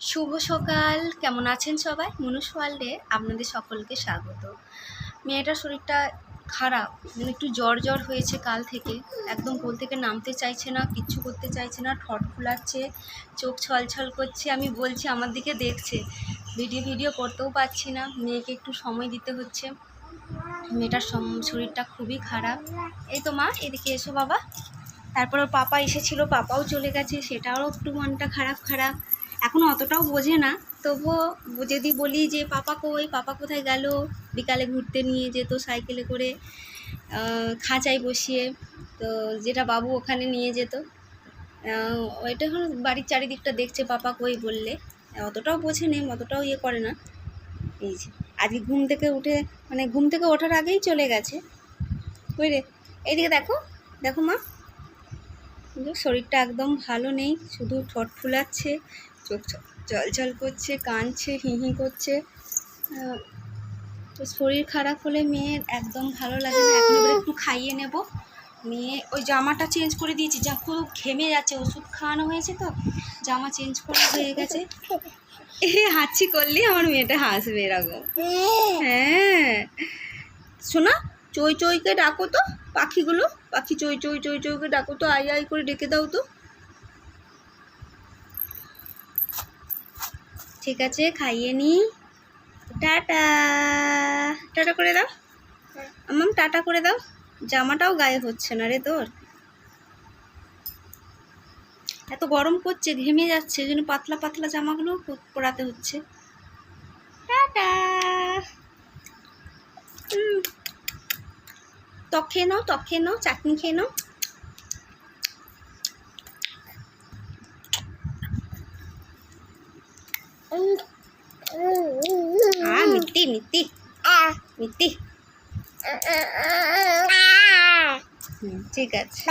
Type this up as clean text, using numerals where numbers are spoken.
শুভ সকাল। কেমন আছেন সবাই? মনুষ ওয়ার্ল্ডে আপনাদের সকলকে স্বাগত। মেয়েটার শরীরটা খারাপ, মানে একটু জ্বর জ্বর হয়েছে কাল থেকে। একদম কোল থেকে নামতে চাইছে না, কিচ্ছু করতে চাইছে না, ঠট ফুলাচ্ছে, চোখ ছলছল করছে। আমি বলছি, আমার দিকে দেখছে। ভিডিও করতেও পারছি না, মেয়েকে একটু সময় দিতে হচ্ছে। মেয়েটার শরীরটা খুবই খারাপ। এই তো মা, এদিকে এসো বাবা। তারপর ওর পাপা এসেছিলো, পাপাও চলে গেছে, সেটাও একটু মনটা খারাপ। এখনও অতটাও বোঝে না, তবুও যদি বলি যে পাপা কই, পাপা কোথায় গেল, বিকালে ঘুরতে নিয়ে যেত সাইকেলে করে, খাঁচায় বসিয়ে, তো যেটা বাবু ওখানে নিয়ে যেত, ওইটা এখন বাড়ির চারিদিকটা দেখছে পাপা কই বললে। অতটাও বোঝে নেই, অতটাও করে না। এই যে আজকে ঘুম থেকে উঠে, মানে ঘুম থেকে ওঠার আগেই চলে গেছে। কই রে, এইদিকে দেখো, দেখো মা, শরীরটা একদম ভালো নেই, শুধু ঠোঁট ফুলাচ্ছে, চোখ জল করছে, কাঁদছে, হি করছে। তো শরীর খারাপ হলে মেয়ের একদম ভালো লাগে না। এখন এবার একটু খাইয়ে নেব। মেয়ে ওই জামাটা চেঞ্জ করে দিয়েছি, যা খুব ঘেমে যাচ্ছে, ওষুধ খাওয়ানো হয়েছে তো, জামা চেঞ্জ করা হয়ে গেছে। হাঁচি করলেই আমার মেয়েটা হাসবে এরকম। হ্যাঁ শোনা, চইকে ডাকো তো, পাখিগুলো, পাখি চইকে ডাকো তো, আই করে ডেকে দাও তো। ঠিক আছে, খাইয়ে নি। টাটা টাটা করে দাও আম্মাম, টাটা করে দাও। জামাটাও গায়ে হচ্ছে না রে তোর, এত গরম করছে, ঘেমে যাচ্ছে, ওই জন্য পাতলা পাতলা জামাগুলো পরাতে হচ্ছে। টাটা। টক খেয়ে নাও, চাটনি খেয়ে নাও। মিত্তি ঠিক আছে।